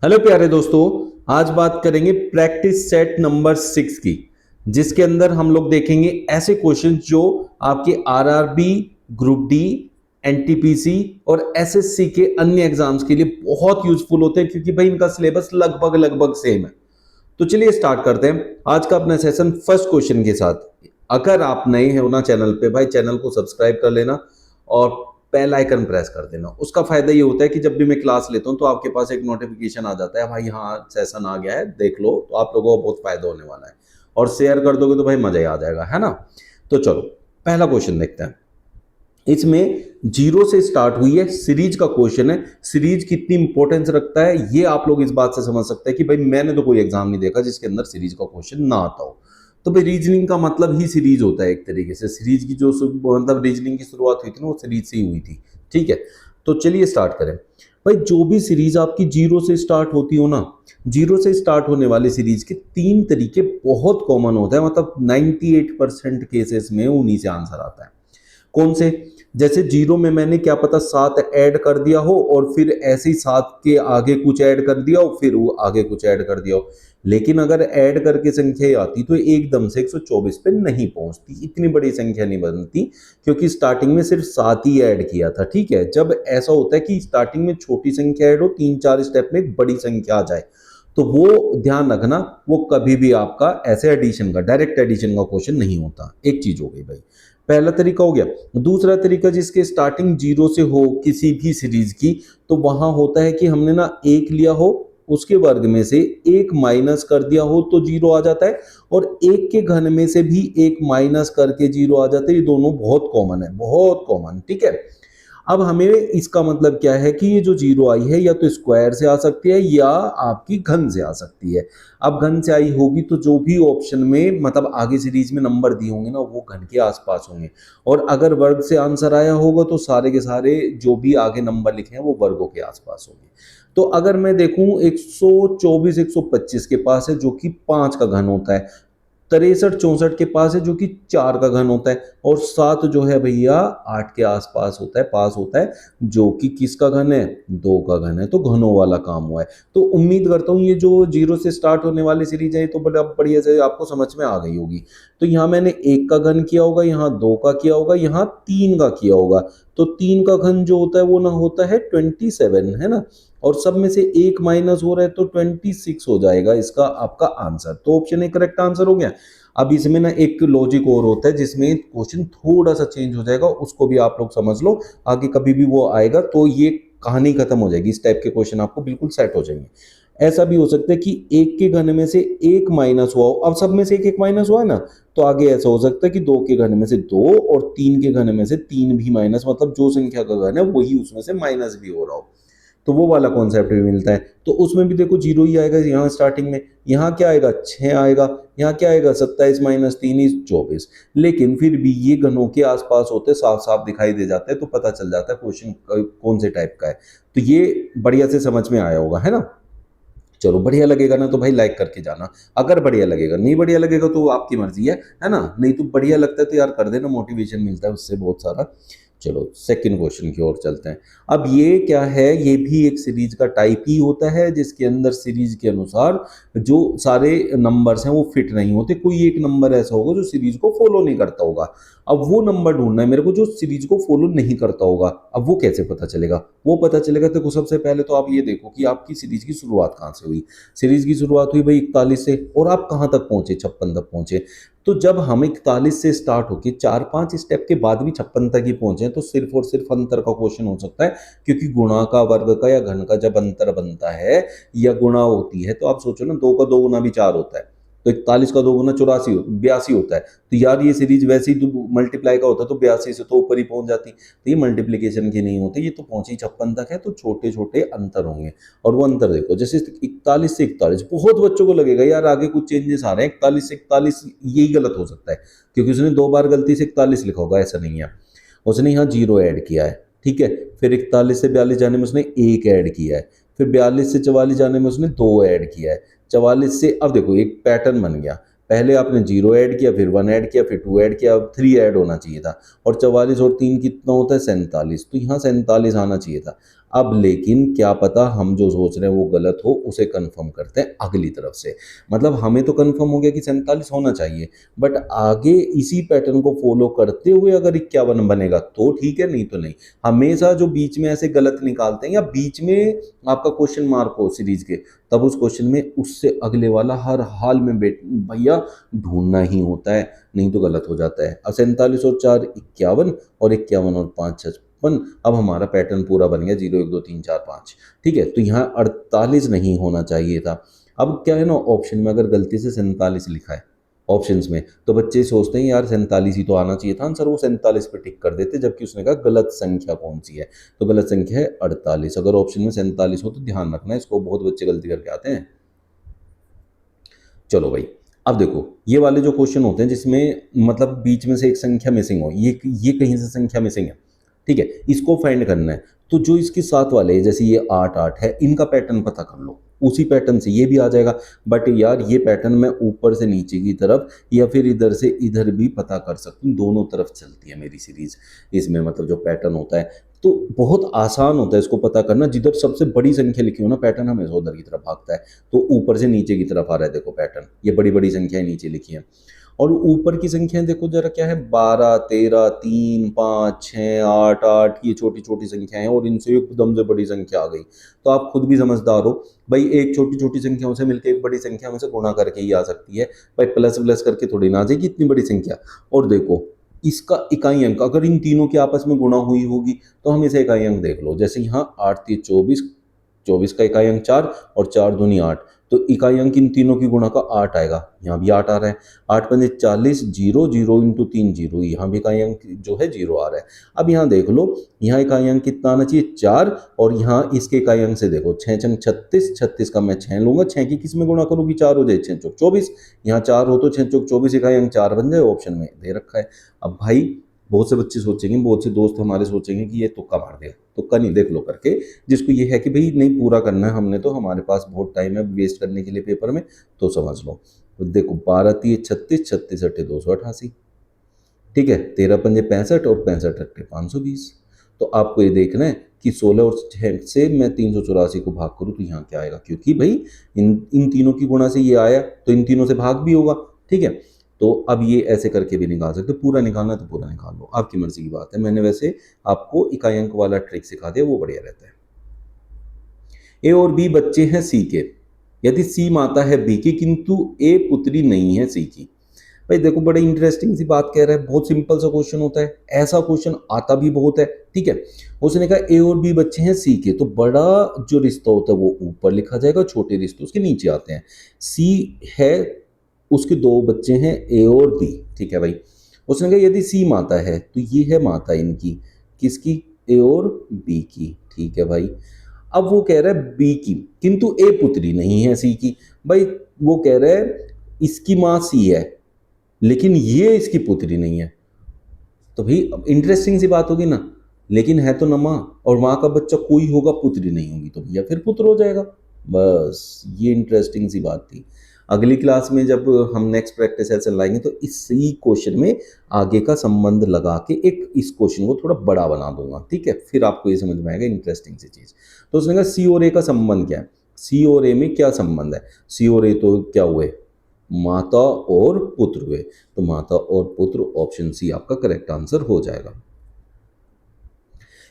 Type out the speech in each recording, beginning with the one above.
Hello प्यारे दोस्तों। आज बात करेंगे प्रैक्टिस सेट नंबर 6 की, जिसके अंदर हम लोग देखेंगे ऐसे क्वेश्चंस जो आपके आरआरबी, ग्रुप डी, एनटीपीसी और एसएससी के अन्य एग्जाम्स के लिए बहुत यूजफुल होते हैं, क्योंकि भाई इनका सिलेबस लगभग लगभग सेम है। तो चलिए स्टार्ट करते हैं आज का अपना सेशन फर्स्ट क्वेश्चन के साथ। अगर आप नए हैं ना चैनल पे, भाई चैनल को सब्सक्राइब कर लेना और बेल आइकन प्रेस कर देना। उसका फायदा ये होता है कि जब भी मैं क्लास लेता हूँ तो आपके पास एक नोटिफिकेशन आ जाता है, भाई हाँ सेशन आ गया है देख लो, तो आप लोगों को बहुत फायदा होने वाला है। और शेयर कर दोगे तो भाई मजा ही आ जाएगा, है ना। तो चलो पहला क्वेश्चन देखते हैं। इसमें जीरो से स्टार्ट हुई है, सीरीज का क्वेश्चन है। सीरीज कितनी इंपॉर्टेंस रखता है ये आप लोग इस बात से समझ सकते हैं कि भाई मैंने तो कोई एग्जाम नहीं देखा जिसके अंदर सीरीज का क्वेश्चन ना आता हो। तो भाई रीजनिंग का मतलब ही सीरीज होता है। एक तरीके से सीरीज की जो मतलब रीजनिंग की शुरुआत हुई थी ना, वो सीरीज से ही हुई थी। ठीक है, तो चलिए स्टार्ट करें। भाई जो भी सीरीज आपकी जीरो से स्टार्ट होती हो ना, जीरो से स्टार्ट होने वाली सीरीज के तीन तरीके बहुत कॉमन होते हैं, मतलब 98% केसेस में उन्हीं से आंसर आता है। कौन से? जैसे जीरो में मैंने क्या पता 7 ऐड कर दिया हो और फिर ऐसे ही 7 के आगे कुछ ऐड कर दिया हो, फिर वो आगे कुछ ऐड कर दिया हो। लेकिन अगर ऐड करके संख्या आती तो एकदम से 124 पे नहीं पहुंचती, इतनी बड़ी संख्या नहीं बनती, क्योंकि स्टार्टिंग में सिर्फ 7 ही ऐड किया था। ठीक है, जब ऐसा होता है कि स्टार्टिंग में छोटी संख्या ऐड हो, 3-4 स्टेप में एक बड़ी संख्या आ जाए, तो वो ध्यान रखना, वो कभी भी आपका ऐसे एडिशन का, डायरेक्ट एडिशन का क्वेश्चन नहीं होता। एक चीज हो गई भाई, पहला तरीका हो गया। दूसरा तरीका, जिसके स्टार्टिंग जीरो से हो किसी भी सीरीज की, तो वहां होता है कि हमने ना एक लिया हो, उसके वर्ग में से एक माइनस कर दिया हो तो जीरो आ जाता है, और एक के घन में से भी एक माइनस करके जीरो आ जाता है। ये दोनों बहुत कॉमन है, बहुत कॉमन। ठीक है, अब हमें इसका मतलब क्या है कि ये जो जीरो आई है या तो स्क्वायर से आ सकती है या आपकी घन से आ सकती है। अब घन से आई होगी तो जो भी ऑप्शन में मतलब आगे सीरीज में नंबर दिए होंगे ना, वो घन के आसपास होंगे। और अगर वर्ग से आंसर आया होगा तो सारे के सारे जो भी आगे नंबर लिखे हैं वो वर्गों के आसपास होंगे। तो अगर मैं देखूं 124 125 के पास है, जो कि 5 का घन होता है। 63 64 के पास है, जो कि 4 का घन होता है। और 7 जो है भैया 8 के आसपास होता है, पास होता है, जो कि किसका घन है? 2 का घन है। तो घनों वाला काम हुआ है। तो उम्मीद करता हूं ये जो जीरो से स्टार्ट होने वाली सीरीज है तो बड़ा बढ़िया से आपको समझ में आ गई होगी। तो यहाँ मैंने 1 का घन किया होगा, यहाँ 2 का किया होगा, यहाँ 3 का किया होगा। तो 3 का घन जो होता है वो ना होता है 27, है ना। और सब में से एक माइनस हो रहा है तो 26 हो जाएगा इसका आपका आंसर। तो ऑप्शन ए करेक्ट आंसर हो गया। अब इसमें ना एक लॉजिक और होता है जिसमें क्वेश्चन थोड़ा सा चेंज हो जाएगा, उसको भी आप लोग समझ लो। आगे कभी भी वो आएगा तो ये कहानी खत्म हो जाएगी, इस टाइप के क्वेश्चन आपको बिल्कुल सेट हो जाएंगे। ऐसा भी हो सकता है कि एक के घन में से एक माइनस हुआ हो, अब सब में से एक एक माइनस हुआ है ना, तो आगे ऐसा हो सकता है कि दो के घन में से दो और तीन के घन में से तीन भी माइनस, मतलब जो संख्या का घन है वही उसमें से माइनस भी हो रहा हो। तो वो वाला कॉन्सेप्ट भी मिलता है। तो उसमें भी देखो जीरो ही आएगा यहाँ स्टार्टिंग में। यहाँ क्या आएगा? 6 आएगा। यहाँ क्या आएगा? 27 माइनस 3 इज 24। लेकिन फिर भी ये घनों के आसपास होते, साफ साफ दिखाई दे जाते हैं, तो पता चल जाता है क्वेश्चन कौन से टाइप का है। तो ये बढ़िया से समझ में आया होगा, है ना। चलो बढ़िया लगेगा ना तो भाई लाइक करके जाना, अगर बढ़िया लगेगा। नहीं बढ़िया लगेगा तो आपकी मर्जी है ना। नहीं तो बढ़िया लगता है तो यार कर देना, मोटिवेशन मिलता है उससे बहुत सारा। चलो सेकंड क्वेश्चन की ओर चलते हैं। अब ये क्या है? ये भी एक सीरीज का टाइप ही होता है, जिसके अंदर सीरीज के अनुसार जो सारे नंबर्स हैं वो फिट नहीं होते। कोई एक नंबर ऐसा होगा जो सीरीज को फॉलो नहीं करता होगा। अब वो नंबर ढूंढना है मेरे को जो सीरीज को फॉलो नहीं करता होगा। अब वो कैसे पता चलेगा? वो पता चलेगा देखो, सबसे पहले तो आप ये देखो कि आपकी सीरीज की शुरुआत कहाँ से हुई। सीरीज की शुरुआत हुई भाई 41 से, और आप कहाँ तक पहुंचे? 56 तक पहुंचे। तो जब हम 41 से स्टार्ट होके 4-5 स्टेप के बाद भी 56 तक ही पहुंचे, तो सिर्फ और सिर्फ अंतर का क्वेश्चन हो सकता है। क्योंकि गुणा का, वर्ग का या घन का जब अंतर बनता है या गुणा होती है, तो आप सोचो ना, 2 का 2 गुना भी 4 होता है। तो 41 का 2 गुना 82 होता है। तो यार ये सीरीज वैसे ही मल्टीप्लाई का होता है तो 82 से तो ऊपर ही पहुंच जाती। तो ये मल्टीप्लीकेशन की नहीं होती, ये तो पहुंची 56 तक है, तो छोटे छोटे अंतर होंगे। और वो अंतर देखो, जैसे 41 से 41, बहुत बच्चों को लगेगा यार आगे कुछ चेंजेस आ रहे हैं, 41 से 41 यही गलत हो सकता है, क्योंकि उसने 2 बार गलती से 41 लिखा होगा। ऐसा नहीं है, उसने यहाँ जीरो ऐड किया है। ठीक है, फिर 41 से 42 जाने में उसने एक ऐड किया है, फिर 42 से 44 जाने में उसने 2 ऐड किया है, 44 से, अब देखो एक पैटर्न बन गया। पहले आपने जीरो ऐड किया, फिर 1 ऐड किया, फिर 2 ऐड किया, अब 3 ऐड होना चाहिए था। और 44 और 3 कितना होता है? 47। तो यहाँ 47 आना चाहिए था। अब लेकिन क्या पता हम जो सोच रहे हैं वो गलत हो, उसे कंफर्म करते हैं अगली तरफ से। मतलब हमें तो कंफर्म हो गया कि 47 होना चाहिए, बट आगे इसी पैटर्न को फॉलो करते हुए अगर 51 बनेगा तो ठीक है, नहीं तो नहीं। हमेशा जो बीच में ऐसे गलत निकालते हैं या बीच में आपका क्वेश्चन मार्क हो सीरीज के, तब उस क्वेश्चन में उससे अगले वाला हर हाल में भैया ढूंढना ही होता है, नहीं तो गलत हो जाता है। अब 47 और 4 51, और 51 और 5 56। अब हमारा पैटर्न पूरा बन गया, 0 1 2 3 4 5। ठीक है, तो यहाँ 48 नहीं होना चाहिए था। अब क्या है ना, ऑप्शन में अगर गलती से 47 लिखा है ऑप्शंस में, तो बच्चे सोचते हैं यार 47 ही तो आना चाहिए था आंसर, वो 47 पे टिक कर देते, जबकि उसने कहा गलत संख्या कौन सी है। तो गलत संख्या है 48। अगर ऑप्शन में 47 हो तो ध्यान रखना, इसको बहुत बच्चे गलती करके आते हैं। चलो भाई, अब देखो ये वाले जो क्वेश्चन होते हैं जिसमें मतलब बीच में से एक संख्या मिसिंग हो, ये कहीं से संख्या मिसिंग है, ठीक है, इसको फाइंड करना है। तो जो इसके साथ वाले हैं, जैसे ये 8 8 है, इनका पैटर्न पता कर लो, उसी पैटर्न से ये भी आ जाएगा। बट यार ये पैटर्न मैं ऊपर से नीचे की तरफ या फिर इधर से इधर भी पता कर सकता हूँ, दोनों तरफ चलती है मेरी सीरीज। इसमें मतलब जो पैटर्न होता है तो बहुत आसान होता है इसको पता करना। जिधर सबसे बड़ी संख्या लिखी हो ना, पैटर्न हमेशा उधर की तरफ भागता है। तो ऊपर से नीचे की तरफ आ रहा है, देखो पैटर्न, ये बड़ी बड़ी संख्याएं नीचे लिखी हैं। और ऊपर की संख्याएं देखो जरा क्या है, 12 13 3 5 6 8 8, ये छोटी छोटी संख्याएं हैं और इनसे एकदम से बड़ी संख्या आ गई। तो आप खुद भी समझदार हो भाई, एक छोटी छोटी संख्याओं से मिलकर एक बड़ी संख्या में से गुणा करके ही आ सकती है भाई, प्लस प्लस करके थोड़ी ना आ जाएगी इतनी बड़ी संख्या। और देखो इसका इकाई अंक अगर इन तीनों की आपस में गुणा हुई होगी तो हम इसे इकाई अंक देख लो। जैसे यहाँ 8 3 24, 24 का इकाई अंक 4 और 4 दूनी 8, तो इकाई अंक इन तीनों की गुणा का 8 आएगा। यहाँ भी 8 आ रहा है, 8 पंजे 40, 0 0 इंटू 3 0, यहाँ भी इकाई अंक जो है 0 आ रहा है। अब यहाँ देख लो, यहाँ इकाई अंक कितना आना चाहिए 4, और यहाँ इसके इकाई अंक से देखो 6 छंग 36, 36 का मैं 6 लूंगा, 6 की किस में गुणा करूँ कि 4 हो जाए, 6 चौक 24, यहाँ 4 हो तो 6 चौक 24 इकाई अंक 4 बन जाए, ऑप्शन में दे रखा है। अब भाई बहुत से बच्चे सोचेंगे, बहुत से दोस्त हमारे सोचेंगे कि ये तुक्का मार दिया, तुक्का नहीं, देख लो करके। जिसको ये है कि भाई नहीं पूरा करना है हमने, तो हमारे पास बहुत टाइम है वेस्ट करने के लिए पेपर में, तो समझ लो। तो देखो 12 3 36, 36 8 288, ठीक है, 13 पंजे 65 और 65 8 520। तो आपको ये देखना है कि 16 और 6 से मैं 384 को भाग करूँ तो यहाँ क्या आएगा, क्योंकि भाई इन तीनों की गुणा से ये आया तो इन तीनों से भाग भी होगा, ठीक है। तो अब ये ऐसे करके भी निकाल सकते, पूरा निकालना है तो पूरा निकाल लो, आपकी मर्जी की बात है। मैंने वैसे आपको इकाई अंक वाला ट्रिक सिखा दिया, वो बढ़िया रहता है। ए और बी बच्चे हैं सी के, यदि सी माता है बी की किंतु ए पुत्री नहीं है सी की। भाई देखो बड़े इंटरेस्टिंग सी बात कह रहा है, बहुत सिंपल सा क्वेश्चन होता है, ऐसा क्वेश्चन आता भी बहुत है, ठीक है। उसने कहा ए और बी बच्चे हैं सी के, तो बड़ा जो रिश्ता होता है वो ऊपर लिखा जाएगा, छोटे रिश्ते उसके नीचे आते हैं। सी है, उसके दो बच्चे हैं ए और बी, ठीक है भाई। उसने कहा यदि सी माता है, तो ये है माता इनकी, किसकी, ए और बी की, ठीक है भाई। अब वो कह रहा है बी की, किंतु ए पुत्री नहीं है सी की। भाई वो कह रहा है इसकी माँ सी है लेकिन ये इसकी पुत्री नहीं है, तो भाई इंटरेस्टिंग सी बात होगी ना। लेकिन है तो ना माँ, और माँ का बच्चा कोई होगा, पुत्री नहीं होगी, तो भैया फिर पुत्र हो जाएगा। बस ये इंटरेस्टिंग सी बात थी। अगली क्लास में जब हम नेक्स्ट प्रैक्टिस ऐसे लाएंगे तो इसी क्वेश्चन में आगे का संबंध लगा के एक इस क्वेश्चन को थोड़ा बड़ा बना दूंगा, ठीक है, फिर आपको ये समझ में आएगा इंटरेस्टिंग सी चीज। तो उसने कहा सी और ए का संबंध क्या है, सी और ए में क्या संबंध है। सी और ए तो क्या हुए, माता और पुत्र हुए, तो माता और पुत्र, ऑप्शन सी आपका करेक्ट आंसर हो जाएगा।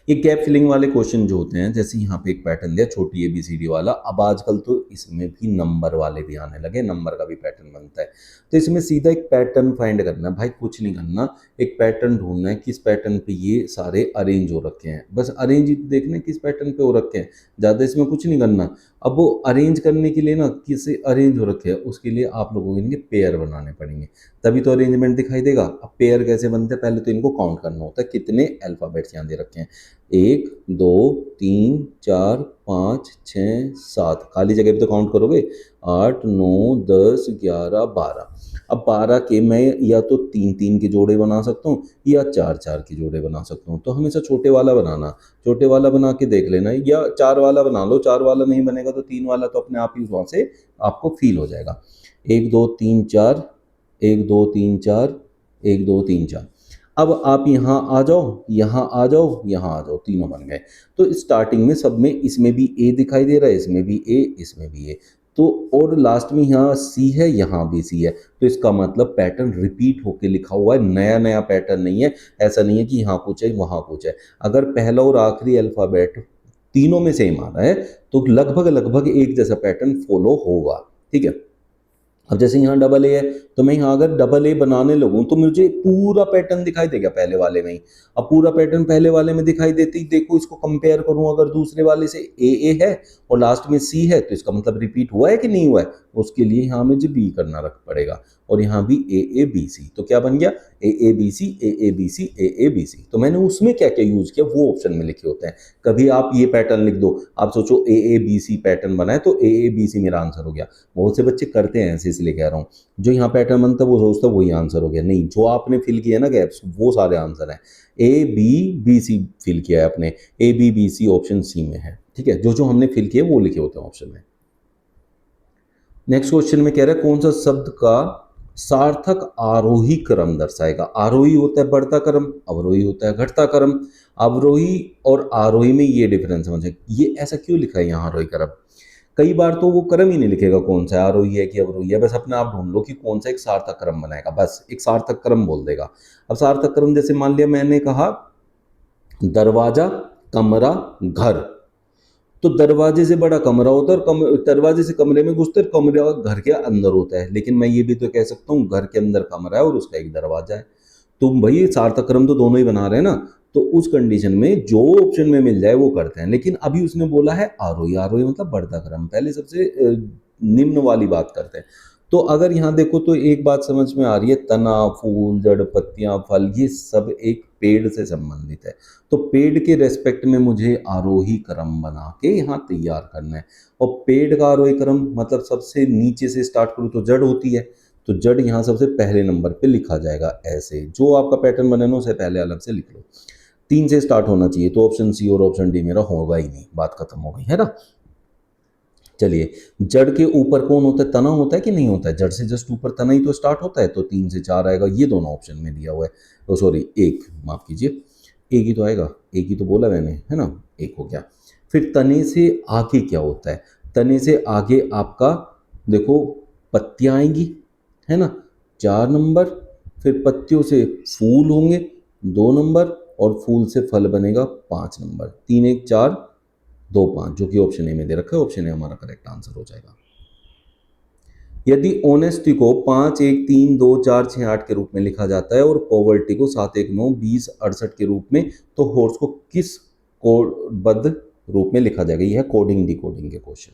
ये गैप फिलिंग वाले क्वेश्चन जो होते हैं, जैसे यहाँ पे एक पैटर्न दिया छोटी एबीसीडी वाला, अब आजकल तो इसमें भी नंबर वाले भी आने लगे, नंबर का भी पैटर्न बनता है। तो इसमें सीधा एक पैटर्न फाइंड करना है भाई, कुछ नहीं करना, एक पैटर्न ढूंढना है किस पैटर्न पे ये सारे अरेंज हो रखे हैं, बस अरेंज ही देखना है किस पैटर्न पे हो रखे हैं, ज़्यादा इसमें कुछ नहीं करना। अब वो अरेंज करने के लिए ना, किसे अरेंज हो रखे हैं उसके लिए आप लोगों को इनके पेयर बनाने पड़ेंगे, तभी तो अरेंजमेंट दिखाई देगा। अब पेयर कैसे बनते हैं, पहले तो इनको काउंट करना होता है, कितने अल्फ़ाबेट्स यहाँ दे रखे हैं, 1 2 3 4 5 6 7, खाली जगह पे तो काउंट करोगे, 8 9 10 11 12। अब 12 के मैं या तो 3 3 के जोड़े बना सकता हूँ या 4 4 के जोड़े बना सकता हूँ, तो हमेशा छोटे वाला बनाना, छोटे वाला बना के देख लेना, या 4 वाला बना लो, 4 वाला नहीं बनेगा तो 3 वाला, तो अपने आप ही वहाँ से आपको फील हो जाएगा। 1 2 3 4, 1 2 3 4, 1 2 3 4। अब आप यहाँ आ जाओ, यहाँ आ जाओ, यहाँ आ जाओ, तीनों बन गए। तो स्टार्टिंग में सब में इसमें भी ए दिखाई दे रहा है, इसमें भी ए, इसमें भी ए, तो और लास्ट में यहाँ सी है, यहाँ भी सी है, तो इसका मतलब पैटर्न रिपीट होके लिखा हुआ है, नया नया पैटर्न नहीं है। ऐसा नहीं है कि यहाँ कुछ है वहाँ कुछ है। अगर पहला और आखिरी अल्फ़ाबेट तीनों में सेम आ रहा है तो लगभग लगभग एक जैसा पैटर्न फॉलो होगा। ठीक है। अब जैसे यहाँ डबल ए है, तो मैं यहाँ अगर डबल ए बनाने लगूँ तो मुझे पूरा पैटर्न दिखाई देगा पहले वाले में ही। अब पूरा पैटर्न पहले वाले में दिखाई देते ही देखो, इसको कंपेयर करूँ अगर दूसरे वाले से, ए है और लास्ट में सी है, तो इसका मतलब रिपीट हुआ है कि नहीं हुआ है। उसके लिए यहाँ मुझे बी करना रख पड़ेगा, और यहाँ भी ए बी सी, तो क्या बन गया, A B C, A B C, A B C. तो मैंने उसमें क्या क्या यूज किया वो ऑप्शन में लिखे होते हैं। कभी आप ये पैटर्न लिख दो, आप सोचो ए बी सी पैटर्न बनाए तो ए बी सी मेरा आंसर हो गया। बहुत से बच्चे करते हैं ऐसे, इसलिए कह रहा हूँ। जो यहाँ पैटर्न बनता है वो सोचता है वही आंसर हो गया, नहीं, जो आपने फिल किया ना गैप्स, वो सारे आंसर हैं। ए बी सी फिल किया है आपने, ए बी सी ऑप्शन सी में है। ठीक है, जो जो हमने फिल किया वो लिखे होते हैं ऑप्शन में। नेक्स्ट क्वेश्चन में कह रहा है कौन सा शब्द का सार्थक आरोही क्रम दर्शाएगा। आरोही होता है बढ़ता क्रम, अवरोही होता है घटता क्रम। अवरोही और आरोही में ये डिफरेंस समझे, ये ऐसा क्यों लिखा है यहाँ आरोही क्रम। कई बार तो वो क्रम ही नहीं लिखेगा कौन सा आरोही है कि अवरोही है, बस अपने आप ढूंढ लो कि कौन सा एक सार्थक क्रम बनाएगा, बस एक सार्थक क्रम बोल देगा। अब सार्थक क्रम जैसे मान लिया मैंने कहा दरवाजा, कमरा, घर, तो दरवाजे से बड़ा कमरा होता है और दरवाजे से कमरे में घुसते हैं, कमरा घर के अंदर होता है। लेकिन मैं ये भी तो कह सकता हूँ घर के अंदर कमरा है और उसका एक दरवाजा है। तो भाई सार्थक क्रम तो दोनों ही बना रहे हैं ना, तो उस कंडीशन में जो ऑप्शन में मिल जाए वो करते हैं। लेकिन अभी उसने बोला है आरोही, आरोही मतलब बढ़ता क्रम, पहले सबसे निम्न वाली बात करते हैं। तो अगर यहाँ देखो तो एक बात समझ में आ रही है, तना, फूल, जड़, पत्तियां, फल, ये सब एक पेड़ से संबंधित है। तो पेड़ के रेस्पेक्ट में मुझे आरोही क्रम बना के यहाँ तैयार करना है। और पेड़ का आरोही क्रम मतलब सबसे नीचे से स्टार्ट करूँ तो जड़ होती है, तो जड़ यहाँ सबसे पहले नंबर पे लिखा जाएगा। ऐसे जो आपका पैटर्न बने ना उसे पहले अलग से लिख लो। 3 से स्टार्ट होना चाहिए, तो ऑप्शन सी और ऑप्शन डी मेरा होगा ही नहीं, बात खत्म हो गई है ना। चलिए, जड़ के ऊपर कौन होता है, तना होता है कि नहीं होता है, जड़ से जस्ट ऊपर तना ही तो स्टार्ट होता है, तो 3 से 4 आएगा, ये दोनों ऑप्शन में दिया हुआ है। तो सॉरी, एक, माफ कीजिए, एक ही तो आएगा, एक ही तो बोला मैंने, है ना, एक हो गया। फिर तने से आगे क्या होता है, तने से आगे आपका देखो पत्तियां आएंगी, है ना, 4 नंबर। फिर पत्तियों से फूल होंगे 2 नंबर, और फूल से फल बनेगा 5 नंबर। 3 1 4 2 5, जो कि ऑप्शन ए में दे रखा है, ऑप्शन ए हमारा करेक्ट आंसर हो जाएगा। यदि ऑनेस्टी को 5 1 3 2 4 6 8 के रूप में लिखा जाता है और पॉवर्टी को 7 1 9 20 68 के रूप में, तो हॉर्स को किस कोडबद्ध रूप में लिखा जाएगा। यह है कोडिंग डिकोडिंग के क्वेश्चन।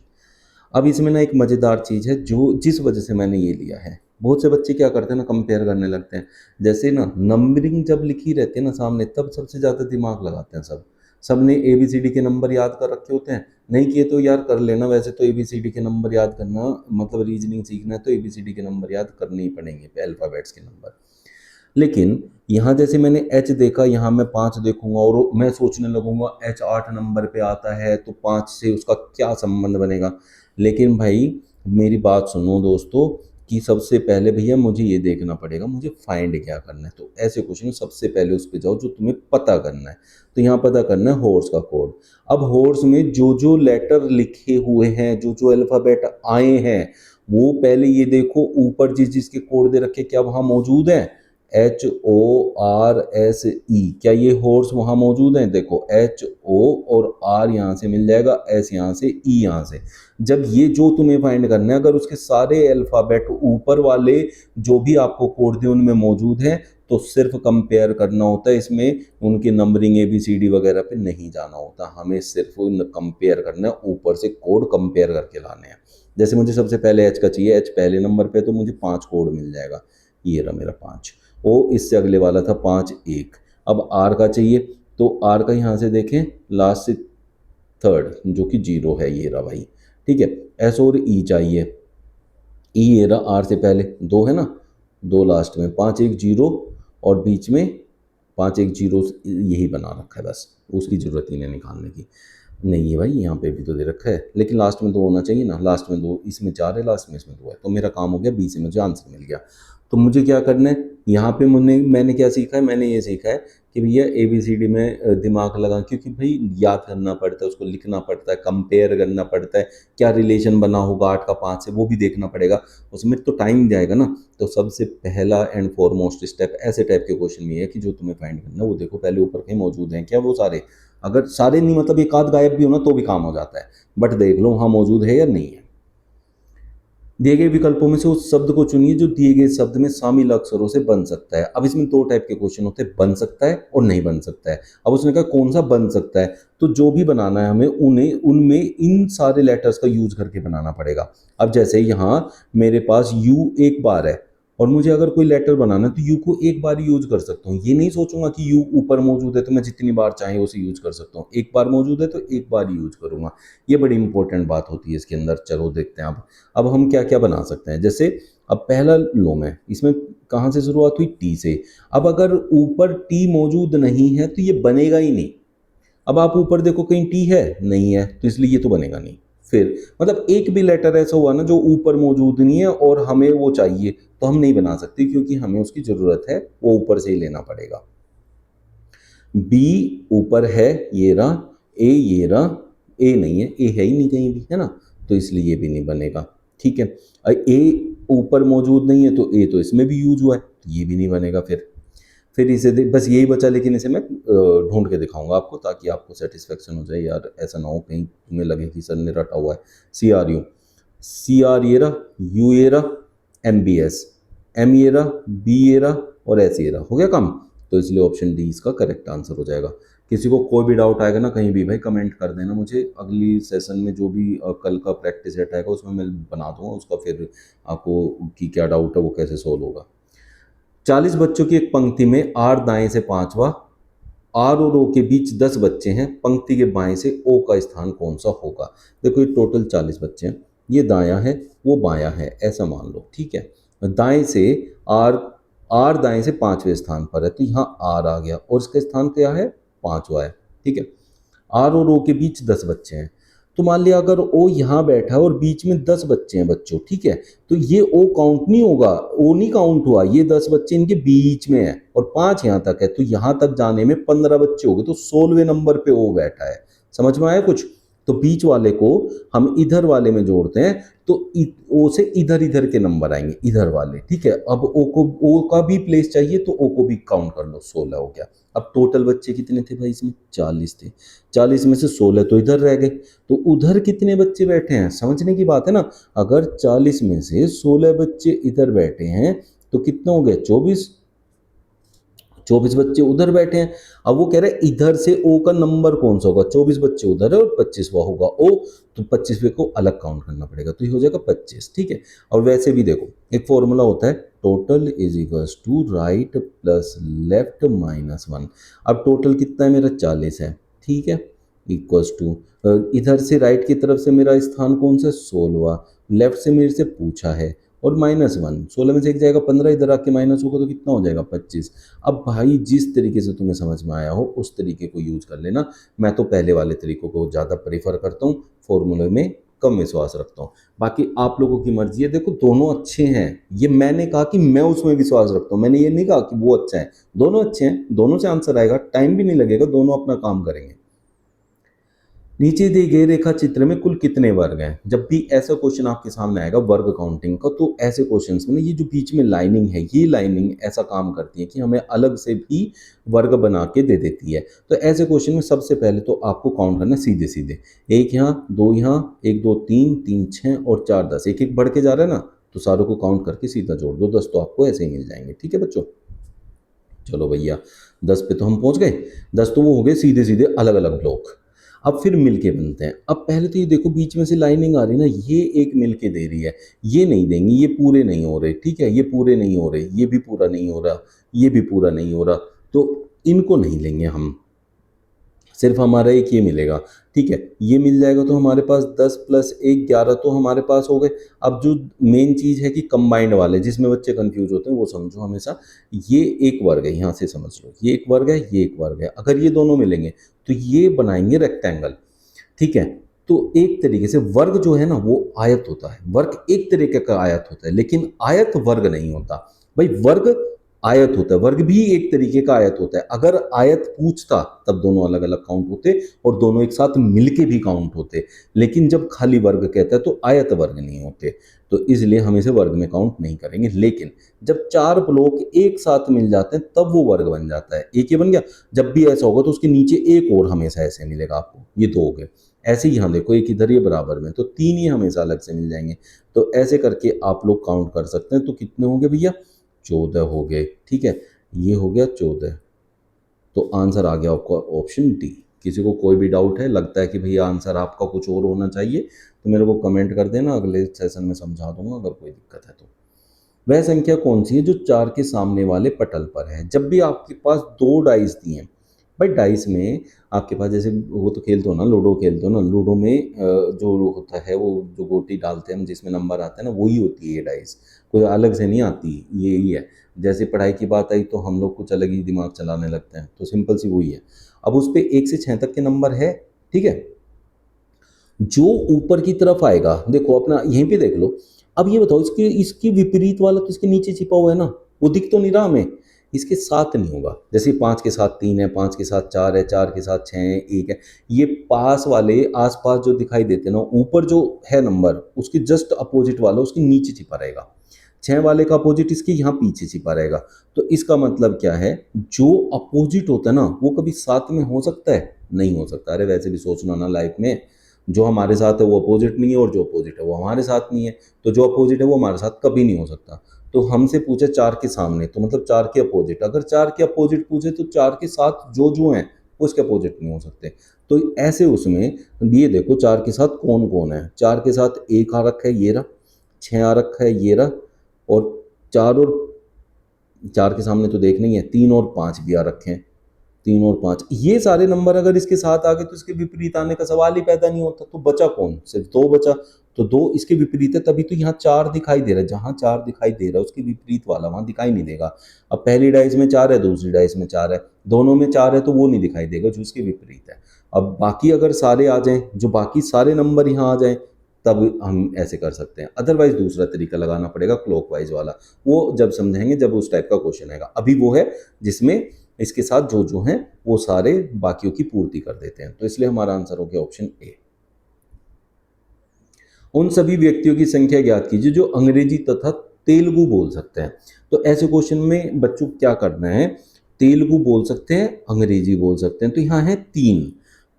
अब इसमें ना एक मज़ेदार चीज़ है, जो जिस वजह से मैंने ये लिया है, बहुत से बच्चे क्या करते हैं ना, कंपेयर करने लगते हैं। जैसे ना नंबरिंग जब लिखी रहती है ना सामने, तब सबसे ज़्यादा दिमाग लगाते हैं सब ने ABCD के नंबर याद कर रखे होते हैं। नहीं किए तो यार कर लेना, वैसे तो ABCD के नंबर याद करना मतलब रीजनिंग सीखना है तो ABCD के नंबर याद करने ही पड़ेंगे, अल्फ़ाबेट्स के नंबर। लेकिन यहाँ जैसे मैंने H देखा, यहाँ मैं 5 देखूंगा और मैं सोचने लगूंगा H 8 नंबर पे आता है तो 5 से उसका क्या संबंध बनेगा। लेकिन भाई मेरी बात सुनो दोस्तों, कि सबसे पहले भैया मुझे ये देखना पड़ेगा मुझे फाइंड क्या करना है। तो ऐसे क्वेश्चन सबसे पहले उस पर जाओ जो तुम्हें पता करना है। तो यहाँ पता करना है हॉर्स का कोड। अब हॉर्स में जो जो लेटर लिखे हुए हैं, जो जो अल्फ़ाबेट आए हैं, वो पहले ये देखो ऊपर जिस जिसके कोड दे रखे क्या वहाँ मौजूद है। HORSE, क्या ये हॉर्स वहाँ मौजूद हैं। देखो HO और R यहाँ से मिल जाएगा, S यहाँ से, E यहाँ से। जब ये जो तुम्हें फाइंड करना है, अगर उसके सारे अल्फ़ाबेट ऊपर वाले जो भी आपको कोड थे उनमें मौजूद हैं, तो सिर्फ कंपेयर करना होता है। इसमें उनकी नंबरिंग ABCD वगैरह पे नहीं जाना होता, हमें सिर्फ कंपेयर करना है, ऊपर से कोड कंपेयर करके लाने हैं। जैसे मुझे सबसे पहले H का चाहिए, H पहले नंबर पे, तो मुझे 5 कोड मिल जाएगा, ये रहा मेरा 5। ओ इससे अगले वाला था 5 1। अब आर का चाहिए, तो आर का यहाँ से देखें लास्ट से थर्ड जो कि 0 है, ये रहा भाई। ठीक है, एस और ई चाहिए, ई ये रहा, आर से पहले 2 है ना, 2 लास्ट में, 5 1 0 और बीच में 5 1 0 यही बना रखा है, बस उसकी ज़रूरत ही नहीं निकालने की। नहीं है भाई, यहाँ पे भी तो दे रखा है, लेकिन लास्ट में 2 होना चाहिए ना, लास्ट में 2, इसमें 4 है, लास्ट में इसमें 2 है, तो मेरा काम हो गया, बी से मुझे आंसर मिल गया। तो मुझे क्या करना है, यहाँ पे मैंने क्या सीखा है, मैंने ये सीखा है कि भैया ABCD में दिमाग लगा, क्योंकि भाई याद करना पड़ता है, उसको लिखना पड़ता है, कंपेयर करना पड़ता है, क्या रिलेशन बना होगा 8 का 5 से वो भी देखना पड़ेगा, उसमें तो टाइम जाएगा ना। तो सबसे पहला एंड फॉरमोस्ट स्टेप ऐसे टाइप के क्वेश्चन में है कि जो तुम्हें फाइंड करना है वो देखो पहले ऊपर कहीं मौजूद हैं क्या वो सारे। अगर सारे नहीं मतलब एक आध गायब भी हो ना तो भी काम हो जाता है, बट देख लो हाँ मौजूद है या नहीं है। दिए गए विकल्पों में से उस शब्द को चुनिए जो दिए गए शब्द में शामिल अक्षरों से बन सकता है। अब इसमें दो टाइप के क्वेश्चन होते हैं, बन सकता है और नहीं बन सकता है। अब उसने कहा कौन सा बन सकता है, तो जो भी बनाना है हमें उन्हें उनमें इन सारे लेटर्स का यूज करके बनाना पड़ेगा। अब जैसे यहाँ मेरे पास यू एक बार है और मुझे अगर कोई लेटर बनाना है तो यू को एक बार यूज कर सकता हूँ, ये नहीं सोचूंगा कि यू ऊपर मौजूद है तो मैं जितनी बार चाहे उसे यूज कर सकता हूँ, एक बार मौजूद है तो एक बार यूज करूंगा। ये बड़ी इंपॉर्टेंट बात होती है इसके अंदर। चलो देखते हैं अब हम क्या क्या बना सकते हैं। जैसे अब पहला लो में इसमें कहाँ से शुरुआत हुई, टी से। अब अगर ऊपर टी मौजूद नहीं है तो ये बनेगा ही नहीं। अब आप ऊपर देखो कहीं टी है नहीं है तो इसलिए ये तो बनेगा नहीं। फिर मतलब एक भी लेटर ऐसा हुआ ना जो ऊपर मौजूद नहीं है और हमें वो चाहिए तो हम नहीं बना सकते, क्योंकि हमें उसकी जरूरत है, वो ऊपर से ही लेना पड़ेगा। बी ऊपर है ये रहा, ए ये रहा, ए नहीं है, ए है ही नहीं कहीं भी, है ना, तो इसलिए ये भी नहीं बनेगा। ठीक है, ए ऊपर मौजूद नहीं है तो ए तो इसमें भी यूज हुआ है तो ये भी नहीं बनेगा। फिर इसे बस यही बचा, लेकिन इसे मैं ढूंढ के दिखाऊंगा आपको ताकि आपको सेटिस्फेक्शन हो जाए यार, ऐसा ना हो कहीं तुम्हें लगे कि सर ने रटा हुआ है। सी आर ये रहा, यू ये रहा, MBS, एम ये रहा, बी ये रहा और एस ये रहा, हो गया काम। तो इसलिए ऑप्शन डी इसका करेक्ट आंसर हो जाएगा। किसी को कोई भी डाउट आएगा ना कहीं भी भाई कमेंट कर देना मुझे, अगली सेशन में जो भी कल का प्रैक्टिस सेट आएगा उसमें मैं बना दूंगा उसका, फिर आपको कि क्या डाउट है वो कैसे सोल्व होगा। 40 बच्चों की एक पंक्ति में आर दाएं से पांचवा, आर और ओ के बीच 10 बच्चे हैं, पंक्ति के बाएं से ओ का स्थान कौन सा होगा। देखो ये टोटल 40 बच्चे हैं, ये दायां है वो बायां है ऐसा मान लो, ठीक है। दाएं से आर, आर दाएं से पांचवें स्थान पर है तो यहाँ आर आ गया और इसका स्थान क्या है, पांचवा है, ठीक है। आर और ओ के बीच 10 बच्चे हैं, तो मान लिया अगर ओ यहाँ बैठा है और बीच में 10 बच्चे हैं बच्चों, ठीक है, तो ये ओ काउंट नहीं होगा, ओ नहीं काउंट हुआ, ये 10 बच्चे इनके बीच में है और 5 यहाँ तक है, तो यहाँ तक जाने में 15 बच्चे हो गए, तो 16वें नंबर पे ओ बैठा है। समझ में आया कुछ। तो बीच वाले को हम इधर वाले में जोड़ते हैं तो ओ से इधर इधर के नंबर आएंगे, इधर वाले, ठीक है। अब ओ को, ओ का भी प्लेस चाहिए तो ओ को भी काउंट कर लो, 16 हो गया। अब टोटल बच्चे कितने थे भाई इसमें, 40 थे, 40 में से 16 तो इधर रह गए, तो उधर कितने बच्चे बैठे हैं, समझने की बात है ना। अगर 40 में से 16 बच्चे इधर बैठे हैं तो कितना हो गया, 24, 24 बच्चे उधर बैठे हैं। अब वो कह रहे हैं इधर से ओ का नंबर कौन सा होगा, 24 बच्चे उधर है और 25वां होगा ओ, तो 25वें को अलग काउंट करना पड़ेगा, तो ये हो जाएगा 25, ठीक है। और वैसे भी देखो एक फॉर्मूला होता है, total is equals to right plus left minus 1। अब टोटल कितना है मेरा, 40 है, ठीक है, इक्वल्स टू इधर से राइट की तरफ से मेरा स्थान कौन सा, 16वां, लेफ्ट से मेरे से पूछा है और -1, 16 में से एक जाएगा 15, इधर आके माइनस होगा तो कितना हो जाएगा, 25। अब भाई जिस तरीके से तुम्हें समझ में आया हो उस तरीके को यूज कर लेना। मैं तो पहले वाले तरीकों को ज़्यादा प्रेफर करता हूँ, फॉर्मूले में कम विश्वास रखता हूँ। बाकी आप लोगों की मर्जी है, देखो दोनों अच्छे हैं, ये मैंने कहा कि मैं उसमें विश्वास रखता हूँ, मैंने ये नहीं कहा कि वो अच्छा है, दोनों अच्छे हैं, दोनों से आंसर आएगा, टाइम भी नहीं लगेगा, दोनों अपना काम करेंगे। नीचे दी गए रेखा चित्र में कुल कितने वर्ग हैं। जब भी ऐसा क्वेश्चन आपके सामने आएगा वर्ग काउंटिंग का, तो ऐसे क्वेश्चंस में ये जो बीच में लाइनिंग है, ये लाइनिंग ऐसा काम करती है कि हमें अलग से भी वर्ग बना के दे देती है। तो ऐसे क्वेश्चन में सबसे पहले तो आपको काउंट करना है सीधे सीधे, एक यहाँ, दो यहाँ, 1 2 3 3 6 और 4 10, एक एक बढ़ के जा रहा है ना, तो सारों को काउंट करके सीधा जोड़ दो, 10 तो आपको ऐसे ही मिल जाएंगे, ठीक है बच्चों। चलो भैया 10 पे तो हम पहुंच गए, 10 तो वो हो गए सीधे सीधे अलग अलग ब्लॉक। अब फिर मिलके बनते हैं। अब पहले तो ये देखो बीच में से लाइनिंग आ रही है ना, ये एक मिलके दे रही है, ये नहीं देंगी, ये पूरे नहीं हो रहे, ठीक है, ये पूरे नहीं हो रहे, ये भी पूरा नहीं हो रहा, ये भी पूरा नहीं हो रहा, तो इनको नहीं लेंगे हम, सिर्फ हमारा एक ये मिलेगा, ठीक है, ये मिल जाएगा तो हमारे पास 10 + 1 11 तो हमारे पास हो गए। अब जो मेन चीज़ है कि कंबाइंड वाले जिसमें बच्चे कंफ्यूज होते हैं वो समझो हमेशा, ये एक वर्ग है, यहाँ से समझ लो, ये एक वर्ग है, ये एक वर्ग है, अगर ये दोनों मिलेंगे तो ये बनाएंगे रेक्टेंगल, ठीक है। तो एक तरीके से वर्ग जो है ना वो आयत होता है, वर्ग एक तरीके का आयत होता है, लेकिन आयत वर्ग नहीं होता भाई। वर्ग आयत होता है, वर्ग भी एक तरीके का आयत होता है। अगर आयत पूछता तब दोनों अलग अलग काउंट होते और दोनों एक साथ मिलके भी काउंट होते, लेकिन जब खाली वर्ग कहता है तो आयत वर्ग नहीं होते, तो इसलिए हम इसे वर्ग में काउंट नहीं करेंगे। लेकिन जब चार ब्लॉक एक साथ मिल जाते हैं तब वो वर्ग बन जाता है। एक ये बन गया, जब भी ऐसा होगा तो उसके नीचे एक और हमेशा ऐसे मिलेगा आपको, ये दो हो गए। ऐसे ही यहाँ देखो, एक इधर ये बराबर में, तो तीन ही हमेशा अलग से मिल जाएंगे। तो ऐसे करके आप लोग काउंट कर सकते हैं। तो कितने हो गए भैया, 14 हो गए। ठीक है, ये हो गया 14। तो आंसर आ गया आपका ऑप्शन डी। किसी को कोई भी डाउट है, लगता है कि भैया आंसर आपका कुछ और होना चाहिए, तो मेरे को कमेंट कर देना, अगले सेशन में समझा दूंगा अगर कोई दिक्कत है तो। वह संख्या कौन सी है जो 4 के सामने वाले पटल पर है? जब भी आपके पास दो डाइस दिए हैं, भाई डाइस में आपके पास, जैसे वो तो खेलते हो ना, लूडो खेलते हो ना, लूडो में जो होता है वो जो गोटी डालते हैं हम, जिसमें नंबर आता है ना, वही होती है ये डाइस, कोई अलग से नहीं आती, यही है। जैसे पढ़ाई की बात आई तो हम लोग कुछ अलग ही दिमाग चलाने लगते हैं, तो सिंपल सी वही है। अब उस पर 1 से 6 तक के नंबर है, ठीक है। जो ऊपर की तरफ आएगा, देखो अपना यहीं पे देख लो। अब ये बताओ, इसके इसकी विपरीत वाला तो इसके नीचे छिपा हुआ है ना, वो दिख तो नहीं रहा हमें। इसके साथ नहीं होगा, जैसे 5 के साथ 3 है, 5 के साथ 4 है, 4 के साथ 6 है, 1 है। ये पास वाले आसपास जो दिखाई देते हैं ना, ऊपर जो है नंबर उसके जस्ट अपोजिट वाला उसके नीचे छिपा रहेगा। 6 वाले का अपोजिट इसके यहाँ पीछे छिपा रहेगा। तो इसका मतलब क्या है, जो अपोजिट होता है ना वो कभी साथ में हो सकता है? नहीं हो सकता। अरे वैसे भी सोचना ना, लाइफ में जो हमारे साथ है वो अपोजिट नहीं है, और जो अपोजिट है वो हमारे साथ नहीं है। तो जो अपोजिट है वो हमारे साथ कभी नहीं हो सकता। तो हमसे पूछे 4 के सामने, तो मतलब 4 के अपोजिट। अगर 4 के अपोजिट पूछे तो 4 के साथ जो जो हैं वो उसके अपोजिट नहीं हो सकते। तो ऐसे उसमें ये देखो 4 के साथ कौन कौन है। 4 के साथ 1 आ रखा है, ये रहा। 6 आ रखा है, ये रहा। और 4 के सामने तो देख नहीं है, 3 और 5 भी आ रखे हैं। 3 और 5 ये सारे नंबर अगर इसके साथ आ गए तो इसके विपरीत आने का सवाल ही पैदा नहीं होता। तो बचा कौन? सिर्फ 2 बचा। तो 2 इसके विपरीत है, तभी तो यहाँ 4 दिखाई दे रहा है। जहाँ 4 दिखाई दे रहा है उसके विपरीत वाला वहां दिखाई नहीं देगा। अब पहली डाइस में 4 है, दूसरी डाइस में 4 है, दोनों में 4 है, तो वो नहीं दिखाई देगा जो इसके विपरीत है। अब बाकी अगर सारे आ जाएं, जो बाकी सारे नंबर यहाँ आ जाएं, तब हम ऐसे कर सकते हैं। अदरवाइज दूसरा तरीका लगाना पड़ेगा, क्लॉकवाइज वाला। वो जब समझेंगे, जब उस टाइप का क्वेश्चन आएगा। अभी वो है जिसमें इसके साथ जो जो हैं वो सारे बाकियों की पूर्ति कर देते हैं। तो इसलिए हमारा आंसर हो गया ऑप्शन ए। उन सभी व्यक्तियों की संख्या ज्ञात कीजिए जो अंग्रेजी तथा तेलुगु बोल सकते हैं। तो ऐसे क्वेश्चन में बच्चों को क्या करना है, तेलुगु बोल सकते हैं, अंग्रेजी बोल सकते हैं। तो यहाँ है 3।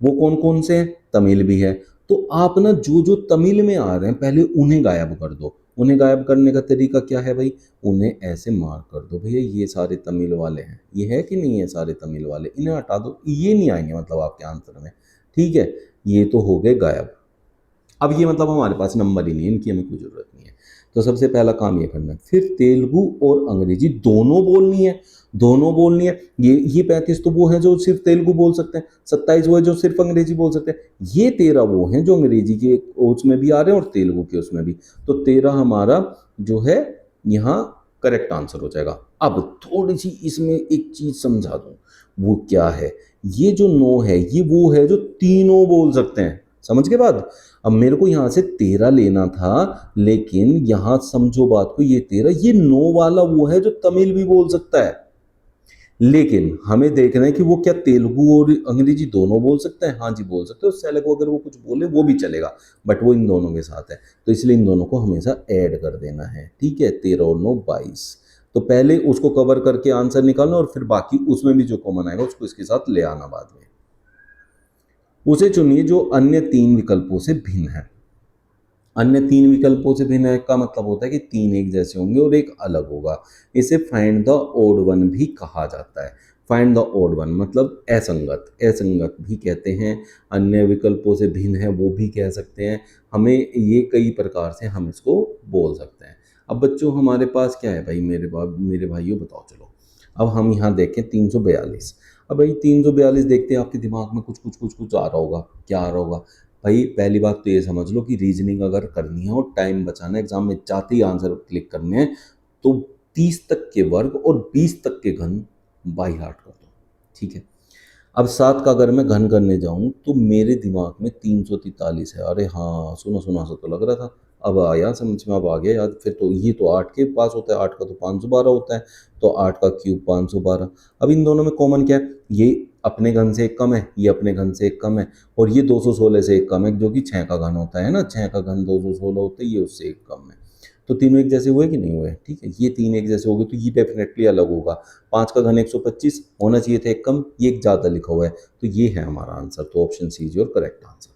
वो कौन कौन से हैं? तमिल भी है। तो आप ना जो जो तमिल में आ रहे हैं पहले उन्हें गायब कर दो। उन्हें गायब करने का तरीका क्या है भाई? उन्हें ऐसे मार्क कर दो, भैया ये सारे तमिल वाले हैं, ये है कि नहीं है सारे तमिल वाले, इन्हें हटा दो, ये नहीं आएंगे मतलब आपके आंसर में। ठीक है, ये तो हो गए गायब। अब ये मतलब हमारे पास नंबर ही नहीं है, इनकी हमें कोई ज़रूरत नहीं है। तो सबसे पहला काम ये करना है। फिर तेलुगु और अंग्रेजी दोनों बोलनी है, दोनों बोलनी है। ये 35 तो वो हैं जो सिर्फ तेलुगु बोल सकते हैं, 27 वो है जो सिर्फ अंग्रेजी बोल सकते हैं, ये 13 वो हैं जो अंग्रेजी के उसमें भी आ रहे हैं और तेलुगु के उसमें भी। तो 13 हमारा जो है यहाँ करेक्ट आंसर हो जाएगा। अब थोड़ी सी इसमें एक चीज़ समझा दूँ, वो क्या है, ये जो 9 है ये वो है जो तीनों बोल सकते हैं। समझ के बाद अब मेरे को यहाँ से 13 लेना था, लेकिन यहाँ समझो बात को, ये 13, ये 9 वाला वो है जो तमिल भी बोल सकता है। लेकिन हमें देखना है कि वो क्या तेलुगु और अंग्रेजी दोनों बोल सकते हैं? हाँ जी बोल सकते हैं। उससे अलग अगर वो कुछ बोले वो भी चलेगा, बट वो इन दोनों के साथ है, तो इसलिए इन दोनों को हमेशा ऐड कर देना है। ठीक है, 13 और 9 22। तो पहले उसको कवर करके आंसर निकालना और फिर बाकी उसमें भी जो कॉमन आएगा उसको इसके साथ ले आना बाद में। उसे चुनिए जो अन्य 3 विकल्पों से भिन्न है। अन्य 3 विकल्पों से भिन्न है का मतलब होता है कि 3 एक जैसे होंगे और एक अलग होगा। इसे फाइंड द ऑड वन भी कहा जाता है। फाइंड द ऑड वन मतलब असंगत, असंगत भी कहते हैं, अन्य विकल्पों से भिन्न है वो भी कह सकते हैं। हमें ये कई प्रकार से हम इसको बोल सकते हैं। अब बच्चों हमारे पास क्या है भाई, मेरे भाइयों बताओ चलो। अब हम यहाँ देखें 342। अब भाई 342 देखते हैं, आपके दिमाग में कुछ कुछ कुछ कुछ आ रहा होगा। क्या आ रहा होगा भाई? पहली बात तो ये समझ लो कि रीजनिंग अगर करनी है और टाइम बचाना है, एग्जाम में जाते ही आंसर क्लिक करने हैं, तो 30 तक के वर्ग और 20 तक के घन बाई हार्ट कर दो। ठीक है, अब 7 का अगर मैं घन करने जाऊं तो मेरे दिमाग में 343 है। अरे हाँ, सुना सुना सा तो लग रहा था, अब आया समझ में, अब आ गया याद। फिर तो ये तो 8 के पास होता है, 8 का तो 512 होता है, तो 8 का क्यूब 512। अब इन दोनों में कॉमन क्या है, ये अपने घन से एक कम है, ये अपने घन से एक कम है, और ये 216 से एक कम है, जो कि 6 का घन होता है ना, 6 का घन 216 होता है, ये उससे एक कम है। तो तीनों एक जैसे हुए कि नहीं हुए, ठीक है, ये तीन एक जैसे हो गए, तो ये डेफिनेटली अलग होगा। 5 का घन 125 होना चाहिए था एक कम, ये एक ज़्यादा लिखा हुआ है, तो ये है हमारा आंसर। तो option C is your correct answer.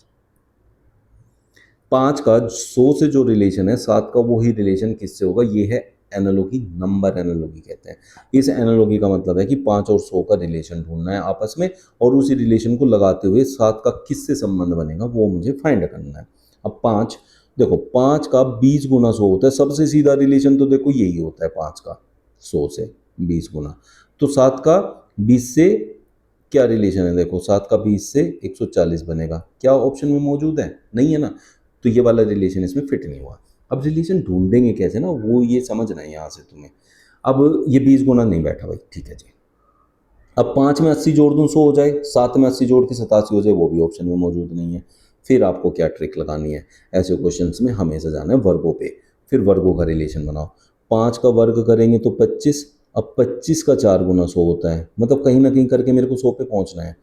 5 का 100 से जो रिलेशन है, 7 का वही रिलेशन किससे होगा, ये है एनालॉगी, नंबर एनालॉगी कहते हैं। इस एनालॉगी का मतलब है कि 5 और 100 का रिलेशन ढूंढना है आपस में, और उसी रिलेशन को लगाते हुए 7 का किससे संबंध बनेगा वो मुझे फाइंड करना है। अब 5, देखो 5 का 20 गुना 100 होता है, सबसे सीधा रिलेशन तो देखो यही होता है, 5 का 100 से 20 गुना। तो 7 का 20 से क्या रिलेशन है, देखो 7 का 20 से 140 बनेगा, क्या ऑप्शन में मौजूद है, नहीं है ना, तो ये वाला रिलेशन इसमें फिट नहीं हुआ। अब रिलेशन ढूंढेंगे कैसे ना, वो ये समझना है यहाँ से तुम्हें। अब ये 20 गुना नहीं बैठा भाई, ठीक है जी। अब 5 में 80 जोड़ दूं 100 हो जाए, 7 में 80 जोड़ के 87 हो जाए, वो भी ऑप्शन में मौजूद नहीं है। फिर आपको क्या ट्रिक लगानी है, ऐसे क्वेश्चंस में हमेशा जाना है वर्गों पे। फिर वर्गों का रिलेशन बनाओ, 5 का वर्ग करेंगे तो 25, अब 25 का 4 गुना 100 होता है, मतलब कहीं ना कहीं करके मेरे को 100 पे पहुंचना है।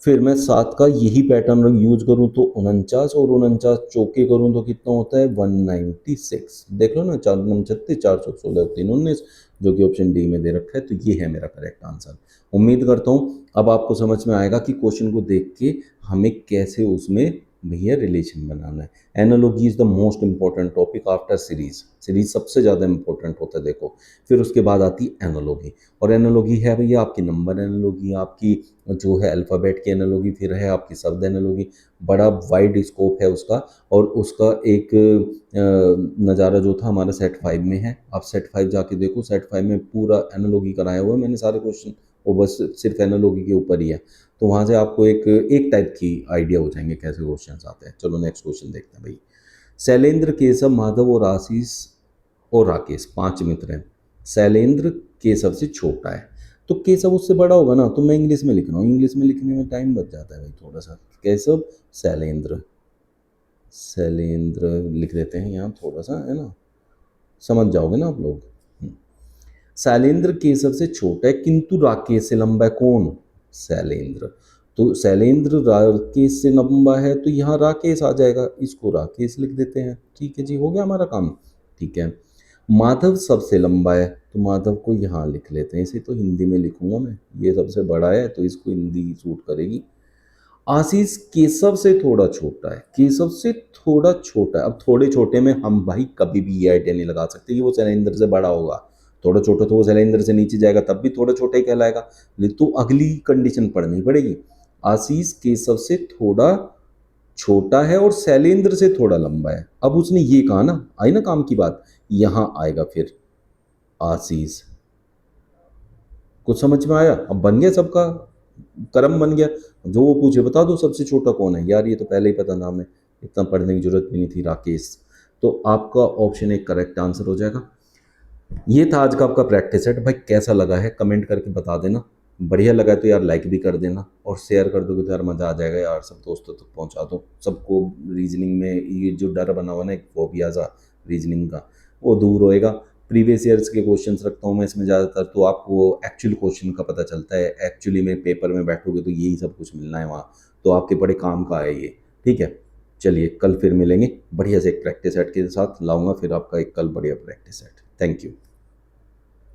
फिर मैं 7 का यही पैटर्न यूज करूं तो 49, और 49 चौके करूं तो कितना होता है 196। देख लो ना, 4 36 416 319, जो कि ऑप्शन डी में दे रखा है, तो ये है मेरा करेक्ट आंसर। उम्मीद करता हूँ अब आपको समझ में आएगा कि क्वेश्चन को देख के हमें कैसे उसमें भैया रिलेशन बनाना है। Analogy is the most important topic after series. Series सबसे ज़्यादा इंपॉर्टेंट होता है देखो, फिर उसके बाद आती है एनालॉजी। और एनालॉजी है भैया आपकी नंबर एनालॉजी, आपकी जो है अल्फ़ाबेट की एनालॉजी, फिर है आपकी शब्द एनालॉजी, बड़ा वाइड स्कोप है उसका। और उसका एक नज़ारा जो था हमारा सेट 5 में है, आप सेट 5 जाके देखो, सेट 5 में पूरा एनालॉजी कराया हुआ है मैंने, सारे क्वेश्चन वो बस सिर्फ एनालॉजी के ऊपर ही है। तो वहाँ से आपको एक टाइप की आइडिया हो जाएंगे कैसे क्वेश्चन आते हैं। चलो नेक्स्ट क्वेश्चन देखते हैं भाई। शैलेंद्र, केशव, माधव और आशीष और राकेश 5 मित्र हैं। शैलेंद्र केशव से छोटा है, तो केशव उससे बड़ा होगा ना, तो मैं इंग्लिश में लिख रहा हूँ, इंग्लिश में लिखने में टाइम बच जाता है भाई थोड़ा सा। केशव, शैलेंद्र, शैलेंद्र लिख देते हैं यहाँ थोड़ा सा, है ना, समझ जाओगे ना आप लोग। शैलेंद्र केशव से छोटा है किंतु राकेश से लंबा है, कौन, शैलेंद्र। तो शैलेंद्र राकेश से लंबा है, तो यहाँ राकेश आ जाएगा, इसको राकेश लिख देते हैं, ठीक है जी, हो गया हमारा काम। ठीक है, माधव सबसे लंबा है, तो माधव को यहाँ लिख लेते हैं, इसे तो हिंदी में लिखूंगा मैं, ये सबसे बड़ा है तो इसको हिंदी सूट करेगी। आशीष केशव से थोड़ा छोटा है, केशव से थोड़ा छोटा है। अब थोड़े छोटे में हम भाई कभी भी ये आइडिया नहीं लगा सकते कि वो शैलेंद्र से बड़ा होगा। थोड़ा छोटा तो वो शैलेंद्र से नीचे जाएगा तब भी थोड़ा छोटा ही कहलाएगा, लेकिन तो अगली कंडीशन पढ़नी पड़ेगी। आशीष केशव से थोड़ा छोटा है और शैलेंद्र से थोड़ा लंबा है। अब उसने ये कहा ना, आई ना काम की बात, यहां आएगा फिर आशीष। कुछ समझ में आया, अब बन गया सबका कर्म बन गया। जो वो पूछे बता दो सबसे छोटा कौन है, यार ये तो पहले ही पता नाम है, इतना पढ़ने की जरूरत भी नहीं थी, राकेश। तो आपका ऑप्शन एक करेक्ट आंसर हो जाएगा। ये था आज का आपका प्रैक्टिस सेट। भाई कैसा लगा है कमेंट करके बता देना, बढ़िया लगा है तो यार लाइक भी कर देना, और शेयर कर दोगे तो यार मज़ा आ जाएगा यार, सब दोस्तों तक पहुंचा दो सबको। रीजनिंग में ये जो डर बना हुआ ना एक फोबिया सा रीजनिंग का, वो दूर होएगा। प्रीवियस ईयर्स के क्वेश्चंस रखता हूँ मैं इसमें ज़्यादातर, तो आपको एक्चुअल क्वेश्चन का पता चलता है। एक्चुअली में पेपर में बैठोगे तो यही सब कुछ मिलना है वहाँ, तो आपके बड़े काम का है ये। ठीक है, चलिए कल फिर मिलेंगे बढ़िया से एक प्रैक्टिस सेट के साथ लाऊंगा फिर आपका एक कल बढ़िया प्रैक्टिस सेट। Thank you.